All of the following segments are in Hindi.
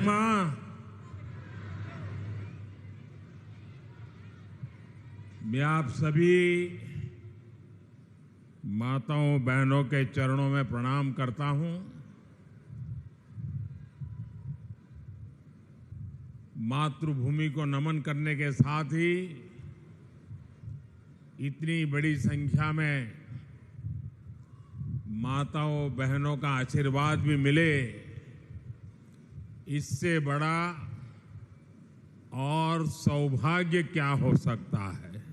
मां, मैं आप सभी माताओं बहनों के चरणों में प्रणाम करता हूं। मातृभूमि को नमन करने के साथ ही इतनी बड़ी संख्या में माताओं बहनों का आशीर्वाद भी मिले, इससे बड़ा और सौभाग्य क्या हो सकता है।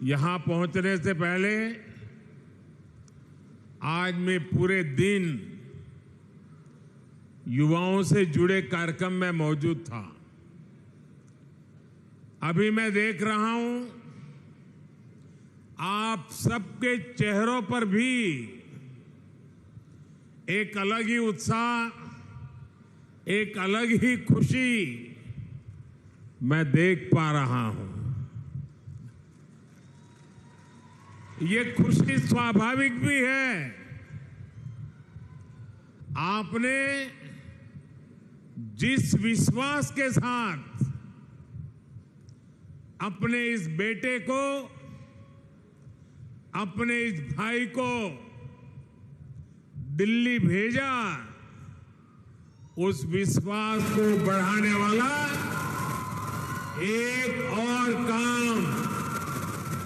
यहां पहुंचने से पहले आज मैं पूरे दिन युवाओं से जुड़े कार्यक्रम में मौजूद था। अभी मैं देख रहा हूं आप सबके चेहरों पर भी एक अलग ही उत्साह, एक अलग ही खुशी मैं देख पा रहा हूं। ये खुशी स्वाभाविक भी है। आपने जिस विश्वास के साथ अपने इस बेटे को, अपने इस भाई को दिल्ली भेजा, उस विश्वास को बढ़ाने वाला एक और काम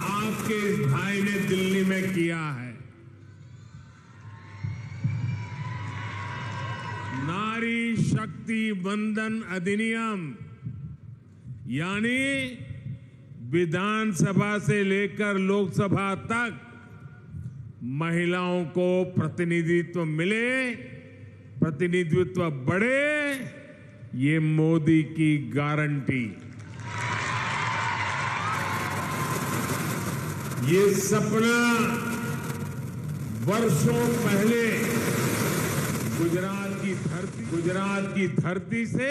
आपके इस भाई ने दिल्ली में किया है। नारी शक्ति वंदन अधिनियम, यानी विधानसभा से लेकर लोकसभा तक महिलाओं को प्रतिनिधित्व मिले, प्रतिनिधित्व बढ़े, ये मोदी की गारंटी। ये सपना वर्षों पहले गुजरात की धरती से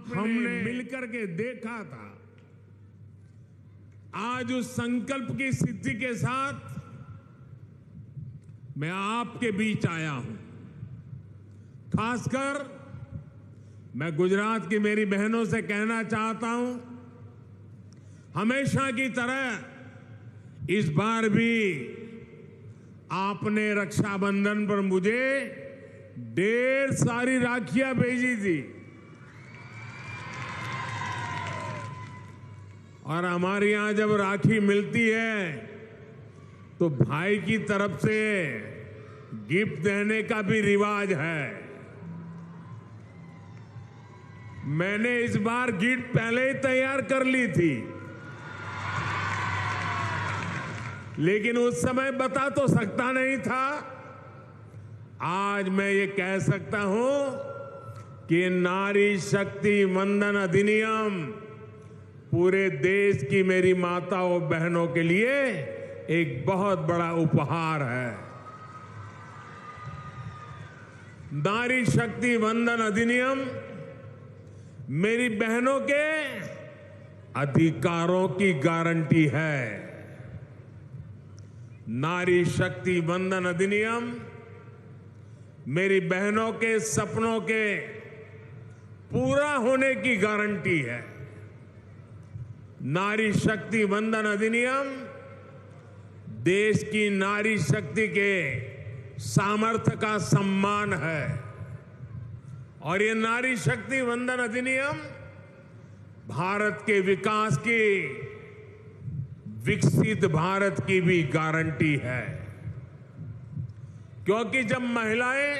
हमने मिलकर के देखा था। आज उस संकल्प की सिद्धि के साथ मैं आपके बीच आया हूं। खासकर मैं गुजरात की मेरी बहनों से कहना चाहता हूं, हमेशा की तरह इस बार भी आपने रक्षाबंधन पर मुझे ढेर सारी राखियां भेजी थी और हमारे यहां जब राखी मिलती है तो भाई की तरफ से गिफ्ट देने का भी रिवाज है। मैंने इस बार गिफ्ट पहले ही तैयार कर ली थी, लेकिन उस समय बता तो सकता नहीं था। आज मैं ये कह सकता हूं कि नारी शक्ति वंदन अधिनियम पूरे देश की मेरी माताओं बहनों के लिए एक बहुत बड़ा उपहार है। नारी शक्ति वंदन अधिनियम मेरी बहनों के अधिकारों की गारंटी है। नारी शक्ति वंदन अधिनियम मेरी बहनों के सपनों के पूरा होने की गारंटी है। नारी शक्ति वंदन अधिनियम देश की नारी शक्ति के सामर्थ्य का सम्मान है और ये नारी शक्ति वंदन अधिनियम भारत के विकास की, विकसित भारत की भी गारंटी है। क्योंकि जब महिलाएं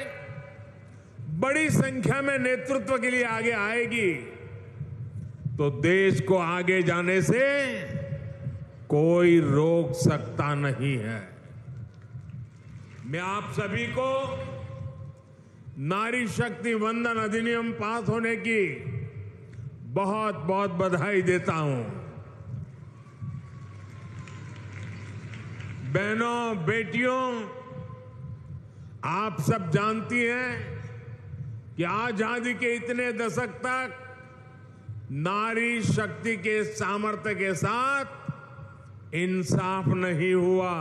बड़ी संख्या में नेतृत्व के लिए आगे आएगी तो देश को आगे जाने से कोई रोक सकता नहीं है। मैं आप सभी को नारी शक्ति वंदन अधिनियम पास होने की बहुत बहुत बधाई देता हूं। बहनों, बेटियों, आप सब जानती हैं कि आजादी के इतने दशक तक नारी शक्ति के सामर्थ्य के साथ इंसाफ नहीं हुआ।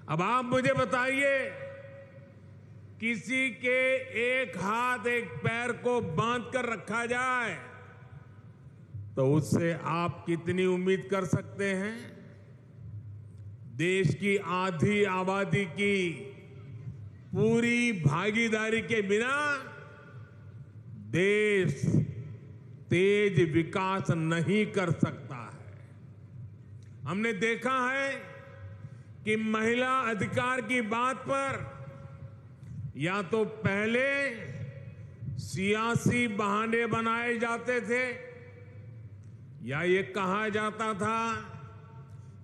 अब आप मुझे बताइए, किसी के एक हाथ एक पैर को बांध कर रखा जाए तो उससे आप कितनी उम्मीद कर सकते हैं? देश की आधी आबादी की पूरी भागीदारी के बिना देश तेज विकास नहीं कर सकता है। हमने देखा है कि महिला अधिकार की बात पर या तो पहले सियासी बहाने बनाए जाते थे या ये कहा जाता था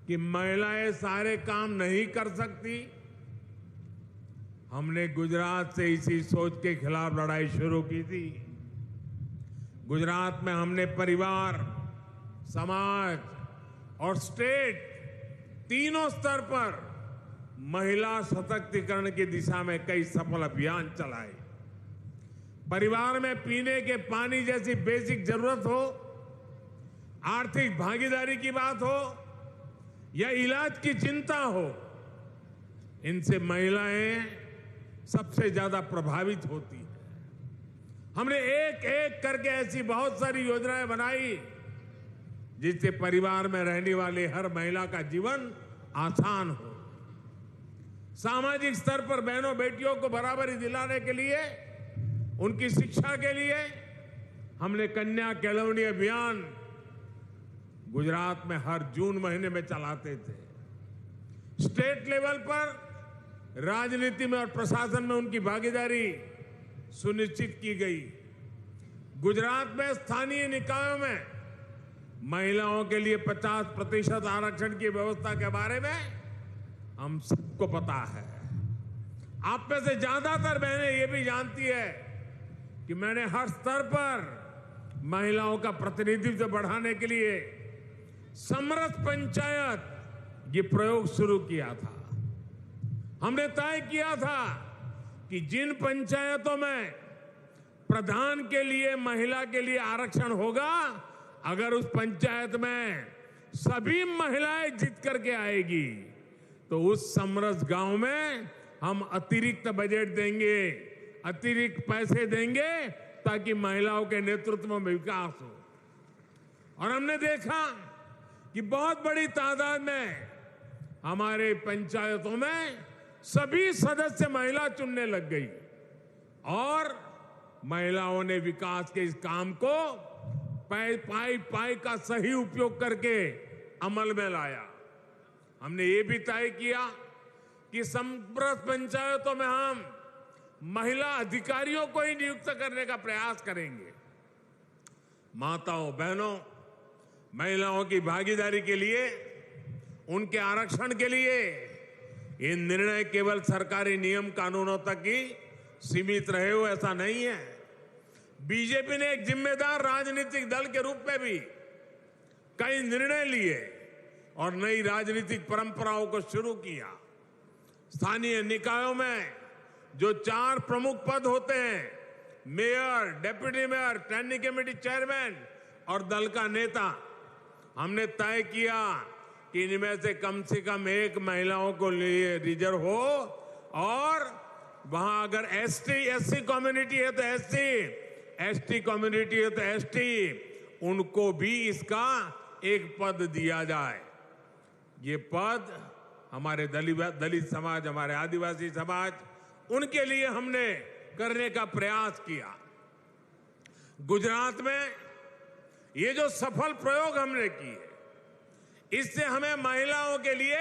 कि महिलाएं सारे काम नहीं कर सकती। हमने गुजरात से इसी सोच के खिलाफ लड़ाई शुरू की थी। गुजरात में हमने परिवार, समाज और स्टेट तीनों स्तर पर महिला सशक्तिकरण की दिशा में कई सफल अभियान चलाए। परिवार में पीने के पानी जैसी बेसिक जरूरत हो, आर्थिक भागीदारी की बात हो या इलाज की चिंता हो, इनसे महिलाएं सबसे ज्यादा प्रभावित होती हैं। हमने एक एक करके ऐसी बहुत सारी योजनाएं बनाई जिससे परिवार में रहने वाले हर महिला का जीवन आसान हो। सामाजिक स्तर पर बहनों बेटियों को बराबरी दिलाने के लिए, उनकी शिक्षा के लिए हमने कन्या केळवणी अभियान गुजरात में हर जून महीने में चलाते थे। स्टेट लेवल पर राजनीति में और प्रशासन में उनकी भागीदारी सुनिश्चित की गई। गुजरात में स्थानीय निकायों में महिलाओं के लिए 50% आरक्षण की व्यवस्था के बारे में हम सबको पता है। आप में से ज्यादातर बहनें ये भी जानती है कि मैंने हर स्तर पर महिलाओं का प्रतिनिधित्व बढ़ाने के लिए समरस पंचायत ये प्रयोग शुरू किया था। हमने तय किया था कि जिन पंचायतों में प्रधान के लिए महिला के लिए आरक्षण होगा, अगर उस पंचायत में सभी महिलाएं जीत करके आएगी तो उस समरस गांव में हम अतिरिक्त बजट देंगे, अतिरिक्त पैसे देंगे ताकि महिलाओं के नेतृत्व में विकास हो। और हमने देखा कि बहुत बड़ी तादाद में हमारे पंचायतों में सभी सदस्य महिला चुनने लग गई और महिलाओं ने विकास के इस काम को पाई का सही उपयोग करके अमल में लाया। हमने ये भी तय किया कि समरस पंचायतों में हम महिला अधिकारियों को ही नियुक्त करने का प्रयास करेंगे। माताओं बहनों, महिलाओं की भागीदारी के लिए, उनके आरक्षण के लिए ये निर्णय केवल सरकारी नियम कानूनों तक ही सीमित रहे हो ऐसा नहीं है। बीजेपी ने एक जिम्मेदार राजनीतिक दल के रूप में भी कई निर्णय लिए और नई राजनीतिक परंपराओं को शुरू किया। स्थानीय निकायों में जो 4 प्रमुख पद होते हैं, mayor, deputy mayor, standing committee chairman और दल का नेता, हमने तय किया कि इनमें से कम एक महिलाओं को लिए रिजर्व हो और वहां अगर एससी कम्युनिटी है तो एसटी कम्युनिटी है तो एसटी, उनको भी इसका एक पद दिया जाए। ये पद हमारे दलित समाज, हमारे आदिवासी समाज, उनके लिए हमने करने का प्रयास किया। गुजरात में ये जो सफल प्रयोग हमने किए, इससे हमें महिलाओं के लिए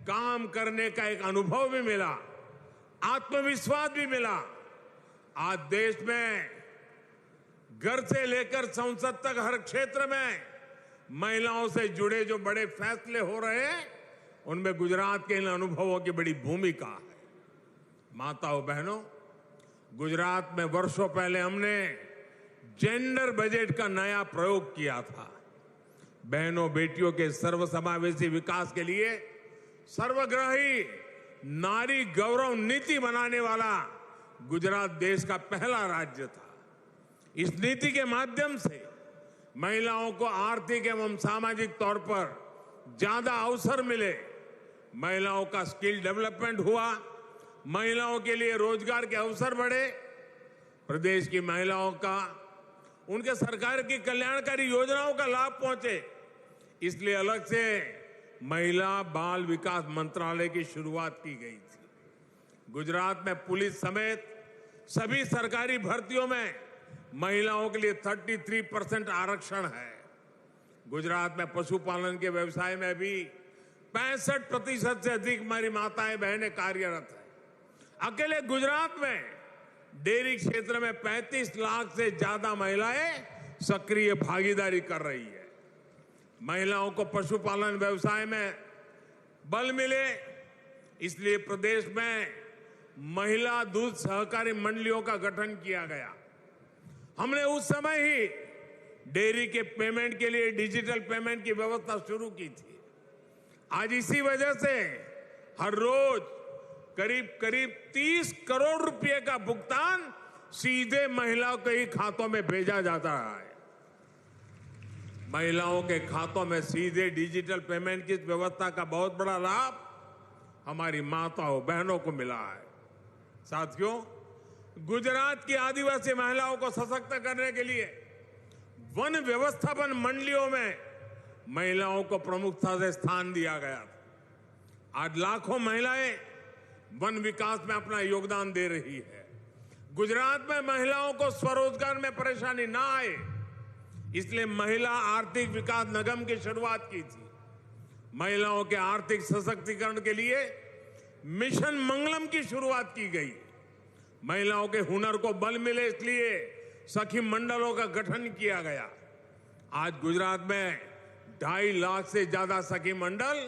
काम करने का एक अनुभव भी मिला, आत्मविश्वास भी मिला। आज देश में घर से लेकर संसद तक हर क्षेत्र में महिलाओं से जुड़े जो बड़े फैसले हो रहे हैं, उनमें गुजरात के इन अनुभवों की बड़ी भूमिका है। माताओं बहनों, गुजरात में वर्षों पहले हमने जेंडर बजट का नया प्रयोग किया था। बहनों बेटियों के सर्वसमावेशी विकास के लिए सर्वग्राही नारी गौरव नीति बनाने वाला गुजरात देश का पहला राज्य था। इस नीति के माध्यम से महिलाओं को आर्थिक एवं सामाजिक तौर पर ज्यादा अवसर मिले, महिलाओं का स्किल डेवलपमेंट हुआ, महिलाओं के लिए रोजगार के अवसर बढ़े, प्रदेश की महिलाओं का उनके सरकार की कल्याणकारी योजनाओं का लाभ पहुंचे। इसलिए अलग से महिला बाल विकास मंत्रालय की शुरुआत की गई थी। गुजरात में पुलिस समेत सभी सरकारी भर्तियों में महिलाओं के लिए 33% आरक्षण है। गुजरात में पशुपालन के व्यवसाय में भी 65% से अधिक हमारी माताएं बहनें कार्यरत हैं। अकेले गुजरात में डेयरी क्षेत्र में 35 लाख से ज्यादा महिलाएं सक्रिय भागीदारी कर रही है। महिलाओं को पशुपालन व्यवसाय में बल मिले, इसलिए प्रदेश में महिला दूध सहकारी मंडलियों का गठन किया गया। हमने उस समय ही डेयरी के पेमेंट के लिए डिजिटल पेमेंट की व्यवस्था शुरू की थी। आज इसी वजह से हर रोज करीब 30 करोड़ रुपए का भुगतान सीधे महिलाओं के ही खातों में भेजा जाता है। महिलाओं के खातों में सीधे डिजिटल पेमेंट की व्यवस्था का बहुत बड़ा लाभ हमारी माताओं बहनों को मिला है। साथियों, गुजरात की आदिवासी महिलाओं को सशक्त करने के लिए वन व्यवस्थापन मंडलियों में महिलाओं को प्रमुखता से स्थान दिया गया था। आज लाखों महिलाएं वन विकास में अपना योगदान दे रही है। गुजरात में महिलाओं को स्वरोजगार में परेशानी ना आए, इसलिए महिला आर्थिक विकास निगम की शुरुआत की थी। महिलाओं के आर्थिक सशक्तिकरण के लिए मिशन मंगलम की शुरुआत की गई। महिलाओं के हुनर को बल मिले, इसलिए सखी मंडलों का गठन किया गया। आज गुजरात में 2.5 लाख से ज्यादा सखी मंडल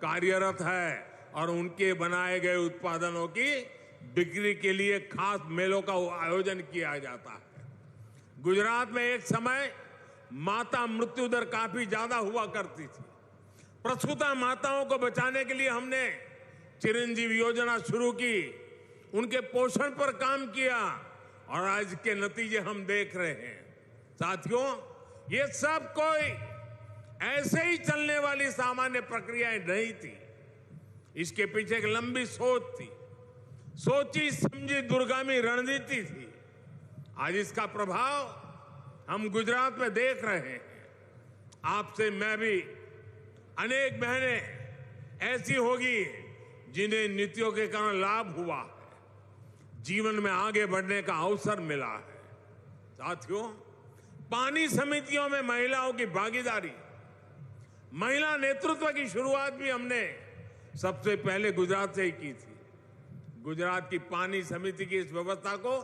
कार्यरत है और उनके बनाए गए उत्पादनों की बिक्री के लिए खास मेलों का आयोजन किया जाता है। गुजरात में एक समय माता मृत्यु दर काफी ज्यादा हुआ करती थी। प्रसूता माताओं को बचाने के लिए हमने चिरंजीव योजना शुरू की, उनके पोषण पर काम किया और आज के नतीजे हम देख रहे हैं। साथियों, ये सब कोई ऐसे ही चलने वाली सामान्य प्रक्रियाएं नहीं थी। इसके पीछे एक लंबी सोच थी, सोची समझी दूरगामी रणनीति थी। आज इसका प्रभाव हम गुजरात में देख रहे हैं। आपसे मैं भी अनेक बहनें ऐसी होगी जिन्हें नीतियों के कारण लाभ हुआ है, जीवन में आगे बढ़ने का अवसर मिला है। साथियों, पानी समितियों में महिलाओं की भागीदारी, महिला नेतृत्व की शुरुआत भी हमने सबसे पहले गुजरात से ही की थी। गुजरात की पानी समिति की इस व्यवस्था को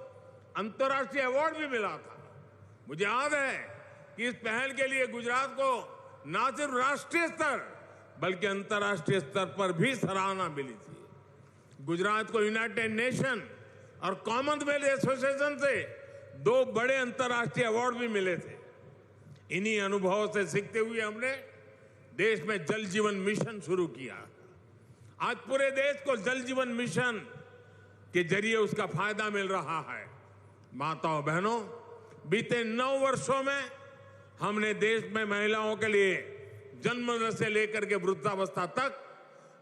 अंतर्राष्ट्रीय अवार्ड भी मिला था। मुझे याद है कि इस पहल के लिए गुजरात को न सिर्फ राष्ट्रीय स्तर बल्कि अंतर्राष्ट्रीय स्तर पर भी सराहना मिली थी। गुजरात को यूनाइटेड नेशन और कॉमनवेल्थ एसोसिएशन से 2 बड़े अंतर्राष्ट्रीय अवार्ड भी मिले थे। इन्हीं अनुभवों से सीखते हुए हमने देश में जल जीवन मिशन शुरू किया। आज पूरे देश को जल जीवन मिशन के जरिए उसका फायदा मिल रहा है। माताओं बहनों, बीते 9 वर्षों में हमने देश में महिलाओं के लिए जन्म से लेकर के वृद्धावस्था तक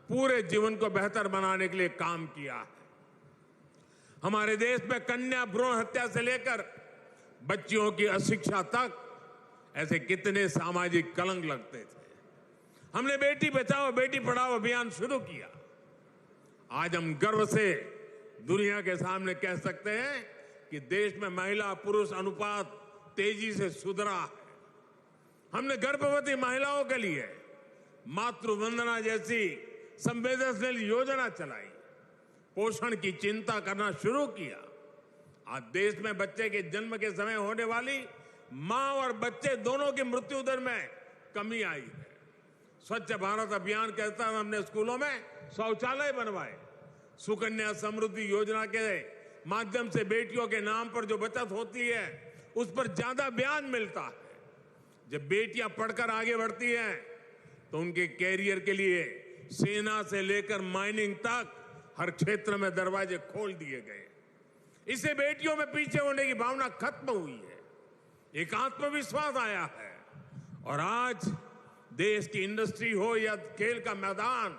पूरे जीवन को बेहतर बनाने के लिए काम किया है। हमारे देश में कन्या भ्रूण हत्या से लेकर बच्चियों की अशिक्षा तक ऐसे कितने सामाजिक कलंक लगते थे। हमने बेटी बचाओ बेटी पढ़ाओ अभियान शुरू किया। आज हम गर्व से दुनिया के सामने कह सकते हैं कि देश में महिला पुरुष अनुपात तेजी से सुधरा है। हमने गर्भवती महिलाओं के लिए मातृ वंदना जैसी संवेदनशील योजना चलाई, पोषण की चिंता करना शुरू किया। आज देश में बच्चे के जन्म के समय होने वाली मां और बच्चे दोनों की मृत्यु दर में कमी आई है। स्वच्छ भारत अभियान के तहत हमने स्कूलों में शौचालय बनवाए। सुकन्या समृद्धि योजना के माध्यम से बेटियों के नाम पर जो बचत होती है उस पर ज्यादा ब्याज मिलता है। जब बेटियां पढ़कर आगे बढ़ती हैं तो उनके कैरियर के लिए सेना से लेकर माइनिंग तक हर क्षेत्र में दरवाजे खोल दिए गए। इससे बेटियों में पीछे होने की भावना खत्म हुई है, एक आत्मविश्वास आया है। और आज देश की इंडस्ट्री हो या खेल का मैदान,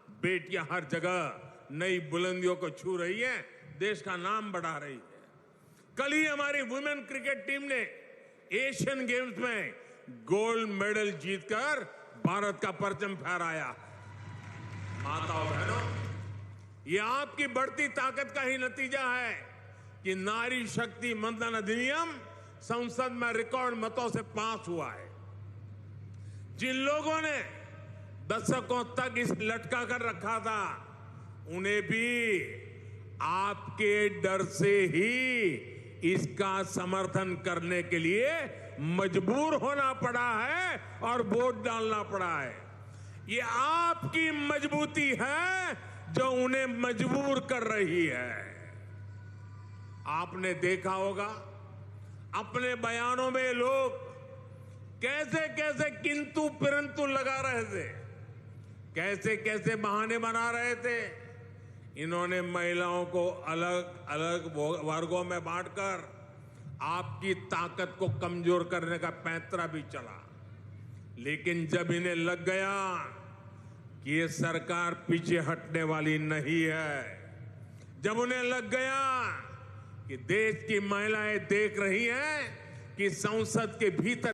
बेटियां हर जगह नई बुलंदियों को छू रही है, देश का नाम बढ़ा रही है। कल ही हमारी वुमेन क्रिकेट टीम ने एशियन गेम्स में गोल्ड मेडल जीतकर भारत का परचम फहराया। माताओं बहनों, ये आपकी बढ़ती ताकत का ही नतीजा है कि नारी शक्ति मंथन अधिनियम संसद में रिकॉर्ड मतों से पास हुआ है। जिन लोगों ने दशकों तक इस लटका कर रखा था, उन्हें भी आपके डर से ही इसका समर्थन करने के लिए मजबूर होना पड़ा है और वोट डालना पड़ा है। ये आपकी मजबूती है जो उन्हें मजबूर कर रही है। आपने देखा होगा अपने बयानों में लोग कैसे कैसे किंतु परंतु लगा रहे थे, कैसे कैसे बहाने बना रहे थे। इन्होंने महिलाओं को अलग अलग वर्गों में बांटकर आपकी ताकत को कमजोर करने का पैंतरा भी चला। लेकिन जब इन्हें लग गया कि ये सरकार पीछे हटने वाली नहीं है, जब उन्हें लग गया कि देश की महिलाएं देख रही हैं कि संसद के भीतर